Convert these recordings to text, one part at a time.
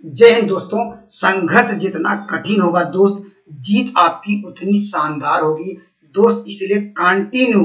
जय हिंद दोस्तों। संघर्ष जितना कठिन होगा दोस्त, जीत आपकी उतनी शानदार होगी दोस्त। इसलिए कंटिन्यू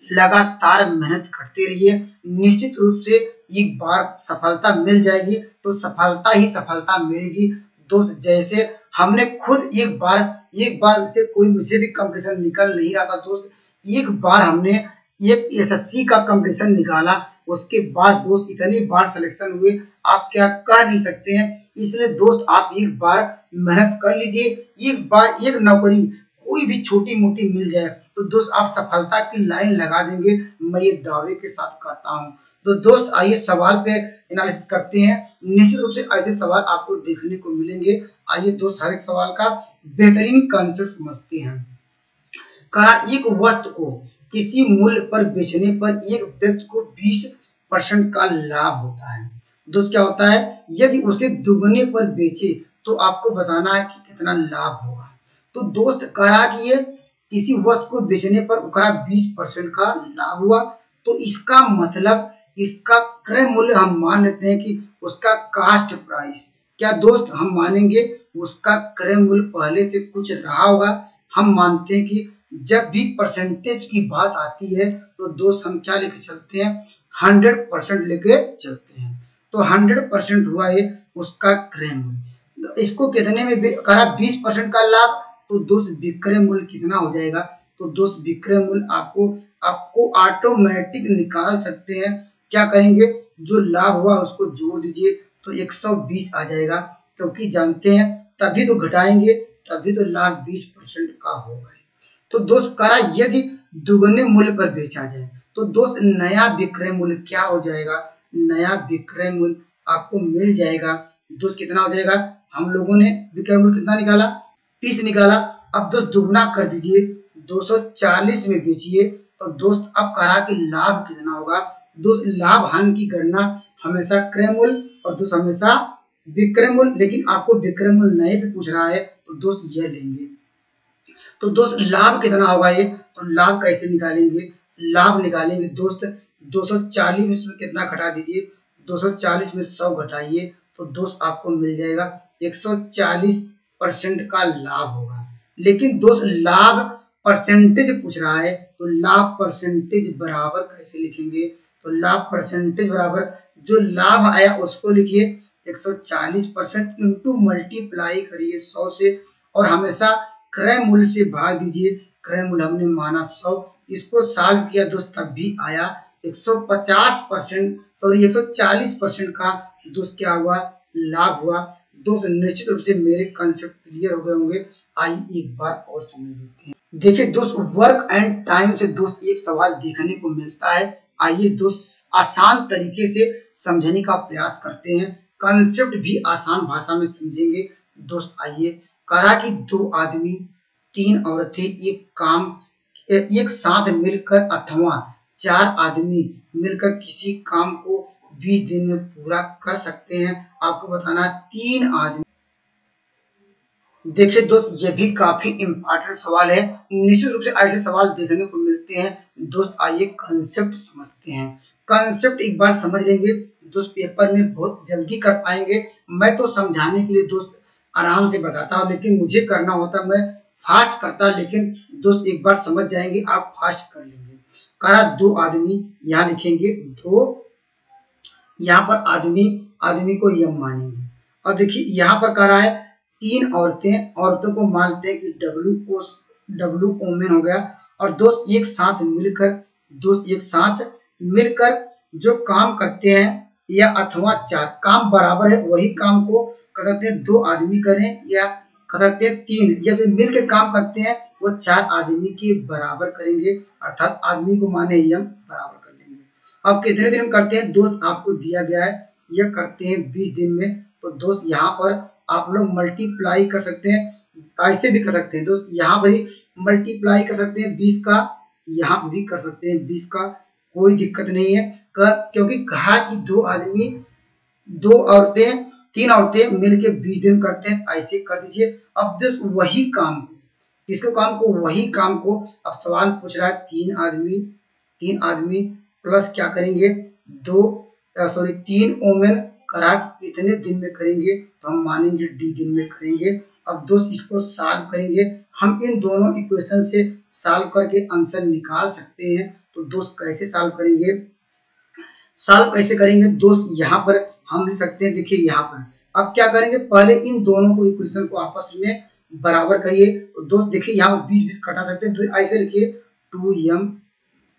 लगातार मेहनत करते रहिए। निश्चित रूप से एक बार सफलता मिल जाएगी तो सफलता ही सफलता मिलेगी दोस्त। जैसे हमने खुद एक बार से कोई मुझसे भी कंपटीशन निकल नहीं रहा था दोस्त। एक बार हमने एक एसएससी का कंपटीशन निकाला, उसके बाद दोस्त इतनी बार सिलेक्शन हुए आप क्या कह नहीं सकते हैं। इसलिए दोस्त आप एक बार मेहनत कर लीजिए। एक बार एक नौकरी कोई भी छोटी मोटी मिल जाए तो दोस्त आप सफलता की लाइन लगा देंगे, मैं ये दावे के साथ कहता हूँ। तो दोस्त आइए सवाल पे एनालिसिस करते हैं। निश्चित रूप से ऐसे सवाल आपको देखने को मिलेंगे। आइए दोस्त हर एक सवाल का बेहतरीन कंसेप्ट समझते हैं। कहा एक वस्तु को किसी मूल्य पर बेचने पर एक व्यक्ति को 20% का लाभ होता है। दोस्त क्या होता है, यदि उसे दुगने पर बेचे तो आपको बताना है कि कितना लाभ होगा। तो दोस्त कहा कि ये किसी वस्तु को बेचने पर उसका 20% का लाभ हुआ, तो इसका मतलब इसका क्रय मूल्य हम मान लेते हैं कि उसका कास्ट प्राइस। क्या दोस्त हम मानेंगे उसका क्रय मूल्य पहले से कुछ रहा होगा। हम मानते हैं कि जब भी परसेंटेज की बात आती है तो दोस्त हम क्या लेके चलते हैं, 100% लेके चलते हैं। तो 100% हुआ ये उसका क्रय मूल्य। इसको कितने में करा 20% का लाभ, तो दोस्त विक्रय मूल्य कितना हो जाएगा। तो दोस्त विक्रय मूल्य आपको ऑटोमेटिक निकाल सकते हैं। क्या करेंगे, जो लाभ हुआ उसको जोड़ दीजिए तो 120 आ जाएगा, क्योंकि जानते हैं तभी तो घटाएंगे तभी तो लाभ 20% का होगा। तो दोस्त करा यदि दुगने मूल्य पर बेचा जाए तो दोस्त नया विक्रय मूल्य क्या हो जाएगा। नया विक्रय मूल्य आपको मिल जाएगा दोस्त, कितना हो जाएगा। हम लोगों ने विक्रय मूल्य कितना निकाला, 30 निकाला। अब दोस्त दुगना कर दीजिए, 240 में बेचिए। तो दोस्त अब कहा कि लाभ कितना होगा। दोस्त लाभ हानि की गणना हमेशा क्रय मूल्य और दोस्त हमेशा विक्रय मूल्य, लेकिन आपको विक्रय मूल्य नहीं भी पूछ रहा है तो दोस्त यह लेंगे। तो दोस्त लाभ कितना होगा ये, तो लाभ कैसे निकालेंगे, लाभ निकालेंगे दोस्त 240 में कितना घटा दीजिए, 240 में 100 घटाइए तो दोस्त आपको मिल जाएगा 140% का लाभ होगा। लेकिन दोस्त लाभ परसेंटेज पूछ रहा है तो लाभ परसेंटेज बराबर कैसे लिखेंगे। तो लाभ परसेंटेज बराबर जो लाभ आया उसको लिखिए 140% इंटू मल्टीप्लाई करिए 100 से, और हमेशा क्रय मूल्य से भाग दीजिए। क्रय मूल्य हमने माना 100, इसको सॉल्व किया दोस्त तब भी आया 140% का दोस्त क्या हुआ, लाभ हुआ। दोस्त निश्चित रूप से मेरे कंसेप्ट क्लियर हो गए होंगे। आइए एक बार और समझ लेते हैं। देखिए दोस्त वर्क एंड टाइम से दोस्त एक सवाल देखने को मिलता है। आइए दोस्त आसान तरीके से समझने का प्रयास करते हैं, कंसेप्ट भी आसान भाषा में समझेंगे दोस्त। आइए कहा कि 2 आदमी 3 औरतें एक साथ मिलकर अथवा 4 आदमी मिलकर किसी काम को 20 दिन में पूरा कर सकते हैं। आपको बताना 3 आदमी। देखिए दोस्त ये भी काफी इंपॉर्टेंट सवाल है। निश्चित रूप से ऐसे सवाल देखने को मिलते हैं दोस्त। आइए कंसेप्ट समझते हैं। कंसेप्ट एक बार समझ लेंगे दोस्त पेपर में बहुत जल्दी कर पाएंगे। मैं तो समझाने के लिए दोस्त आराम से बताता हूँ, लेकिन मुझे करना होता मैं फास्ट करता, लेकिन दोस्त एक बार समझ जाएंगे आप फास्ट कर लेंगे। कहा 2 आदमी, यहाँ लिखेंगे 2, यहाँ पर आदमी को यम मानेंगे। और देखिए यहाँ पर कह रहा है 3 औरतों को मानते हैं कि डब्ल्यू ओमेन हो गया। और दोस्त एक साथ मिलकर जो काम करते हैं या अथवा 4 काम बराबर है, वही काम को कर सकते हैं 2 आदमी करें या कर सकते हैं 3, या जो मिलकर काम करते हैं वो 4 आदमी के बराबर करेंगे, अर्थात आदमी को माने यम बराबर कर लेंगे। अब कितने दिन करते हैं दोस्त आपको दिया गया है, यह करते हैं 20 दिन में। तो दोस्त यहाँ पर आप लोग मल्टीप्लाई कर सकते हैं, ऐसे भी कर सकते हैं दोस्त, यहाँ पर ही मल्टीप्लाई कर सकते हैं 20 का, यहाँ भी कर सकते हैं 20 का, कोई दिक्कत नहीं है। क्योंकि कहा कि 3 औरतें मिलके 20 दिन करते हैं, ऐसे कर दीजिए। अब दोस्त वही काम को अब सवाल पूछ रहा है 3 आदमी प्लस क्या करेंगे 3 ओमेन करा इतने दिन में करेंगे तो हम मानेंगे डी दिन में करेंगे। अब दोस्त इसको सॉल्व करेंगे, हम इन दोनों इक्वेशन से सॉल्व करके आंसर निकाल सकते हैं। तो दोस्त कैसे सॉल्व करेंगे, दोस्त यहाँ पर हम लिख सकते हैं, देखिए यहाँ पर अब क्या करेंगे, पहले इन दोनों को इक्वेशन को आपस में बराबर करिए। तो दोस्त देखिए यहाँ पर 20 कटा सकते हैं, तो ऐसे लिखिए 2m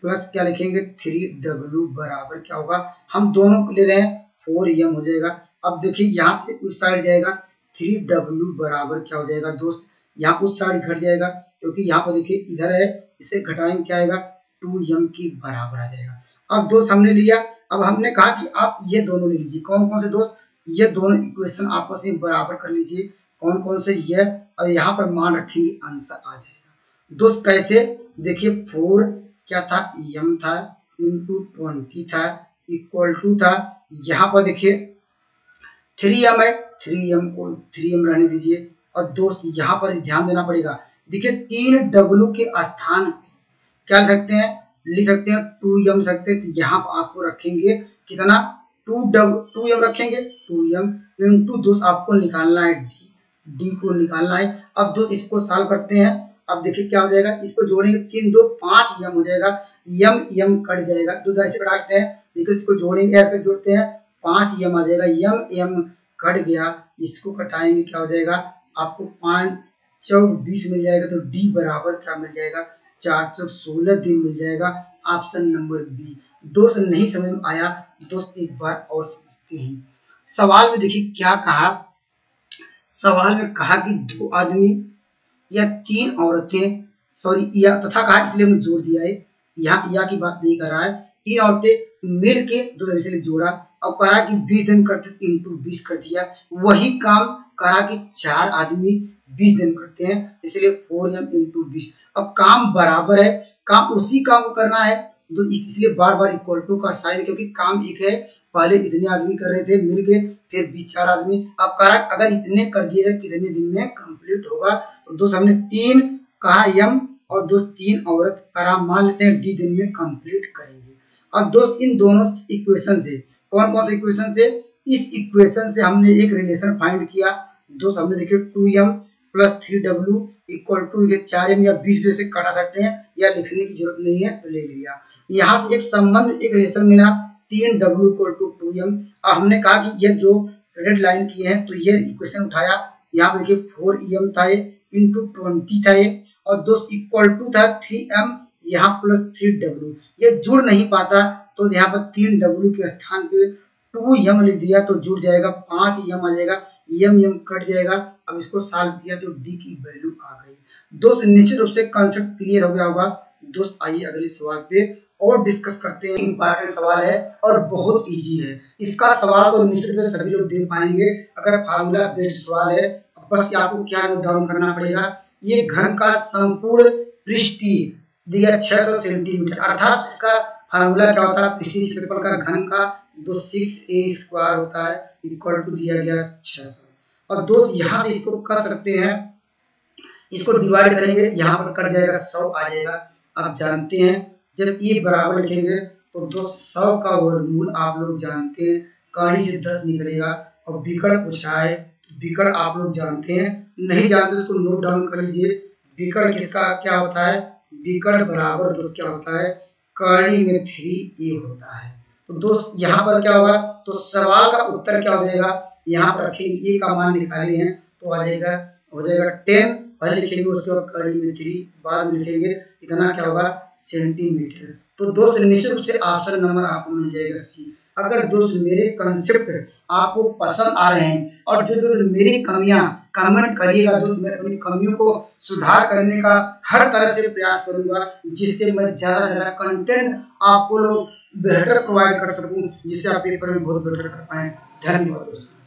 प्लस क्या लिखेंगे 3w बराबर क्या होगा, हम दोनों को ले रहे हैं 4m हो जाएगा। अब देखिए यहाँ से उस साइड जाएगा 3w बराबर क्या हो जाएगा दोस्त, यहाँ उस साइड घट जाएगा क्योंकि यहाँ पर देखिए इधर है, इसे घटाएंगे क्या आएगा 2m की बराबर आ जाएगा। अब दोस्त हमने लिया, अब हमने कहा कि आप ये दोनों ले लीजिए, कौन कौन से दोस्त, ये दोनों इक्वेशन आपस में बराबर कर लीजिए, कौन कौन से ये, और यहाँ पर मान रखेंगे आंसर आ जाएगा। दोस्त कैसे, देखिए 4 क्या था m था इंटू 20 था इक्वल टू था, यहाँ पर देखिए 3m है, 3m को 3m रहने दीजिए। और दोस्त यहाँ पर ध्यान देना पड़ेगा, देखिए 3w के स्थान पे क्या लिख सकते हैं 2m सकते हैं, तो यहाँ पर आपको रखेंगे कितना 2m रखेंगे 2m इंटू दोस्त आपको निकालना है d को निकालना है। अब दोस्त इसको सॉल्व करते हैं, अब देखिए क्या हो जाएगा, इसको जोड़ेंगे 3 2 5m हो जाएगा, m कट जाएगा, तो ऐसे काटते हैं, देखिए इसको जोड़ेंगे ऐसे जोड़ते हैं 5m आ जाएगा, m कट गया, इसको कटाएंगे क्या हो जाएगा आपको 5 4 20 मिल जाएगा, तो d बराबर क्या मिल जाएगा 416 दिन मिल जाएगा, ऑप्शन नंबर बी। दोस्त नहीं समझ में आया दोस्त एक बार और समझते हैं। सवाल में देखिए क्या कहा, सवाल में कहा कि 2 आदमी या 3 औरतें, सॉरी या तथा कहा इसलिए हमने जोड़ दिया है, यहाँ या की बात नहीं कर रहा है, 3 औरतें मिल के 2 इसलिए जोड़ा, अब कहा कि 20 दिन करते इंटू 20 कर दिया, वही काम कहा कि 4 आदमी 20 दिन करते हैं इसलिए 4m इंटू 20। अब काम बराबर है, काम उसी काम को करना है, तो इसलिए बार बार इक्वल टू का साइन, क्योंकि काम एक है, पहले इतने आदमी कर रहे थे मिलके, फिर 4 आदमी, अब कहा अगर इतने कर दिए कितने दिन में कंप्लीट होगा, तो दोस्त हमने 3 कहा m और दोस्त 3 औरत करा, मान लेते हैं d दिन में कंप्लीट करेंगे। अब दोस्त इन दोनों इक्वेशन से, कौन कौन से इक्वेशन से, इस इक्वेशन से हमने एक रिलेशन फाइंड किया दोस्त, हमने देखिए 2m plus 3w equal to 4m या 20 से कटा सकते हैं या लिखने की जरूरत नहीं है तो ले लिया, यहाँ से एक संबंध एक रिलेशन मिला 3w इक्वल टू 2m। अब हमने कहा कि ये जो रेड लाइन किए हैं तो ये इक्वेशन उठाया, यहाँ पे देखिए 4m था इंटू 20 था ये, और दोस्त इक्वल टू था 3m यहाँ प्लस 3w, ये जुड़ नहीं पाता तो यहाँ पर 3w के स्थान पे 2m लिख दिया तो जुड़ जाएगा, 5m आ जाएगा, m कट जाएगा। अब इसको सॉल्व किया तो d की वैल्यू आ गई। दोस्त निश्चित रूप से कांसेप्ट क्लियर हो गया होगा। दोस्त आइए अगले सवाल पे और डिस्कस करते हैं, इंपॉर्टेंट सवाल है और बहुत इजी है, इसका सवाल तो निश्चित रूप से सभी लोग दे पाएंगे अगर फार्मूला बेस्ड सवाल है। बस आपको क्या नोट डाउन करना पड़ेगा, ये घन का संपूर्ण पृष्ठीय दिया 600 सेंटीमीटर, अर्थात इसका फार्मूला क्या होता है, पृष्ठीय क्षेत्रफल का घन का 6a² होता है इक्वल टू दिया गया 600। और दोस्त यहाँ से इसको कर सकते हैं, इसको डिवाइड करेंगे, यहाँ पर कट जाएगा 100 आ जाएगा। आप जानते हैं जब ये बराबर लिखेंगे तो दोस्त 100 का वर्गमूल आप लोग जानते हैं कड़ी से 10 निकलेगा, और विकर्ण पूछा है, विकर्ण आप लोग जानते हैं, नहीं जानते उसको नोट डाउन कर लीजिए। विकर्ण किसका क्या होता है, विकर्ण बराबर दोस्त क्या होता है, कड़ी में 3a होता है। तो दोस्त यहाँ पर क्या होगा, तो सवाल का उत्तर क्या हो जाएगा, यहाँ पर रखेंगे a का मान निकाले हैं तो आ जाएगा, हो जाएगा 10, पहले लिखेंगे उसके बाद कड़ी में 3, बाद में लिखेंगे इतना क्या होगा सेंटीमीटर। तो दोस्त निश्चित रूप से ऑप्शन नंबर आपको मिल जाएगा सी। अगर दोस्त मेरे कंसेप्ट आपको पसंद आ रहे हैं और जो दोस्त मेरी कमियां कमेंट करिएगा दोस्त, मैं अपनी कमियों को सुधार करने का हर तरह से प्रयास करूंगा जिससे मैं ज्यादा से ज्यादा कंटेंट आपको लोग बेहतर प्रोवाइड कर सकूं, जिससे आप पेपर में बहुत बेहतर कर पाए। धन्यवाद दोस्तों।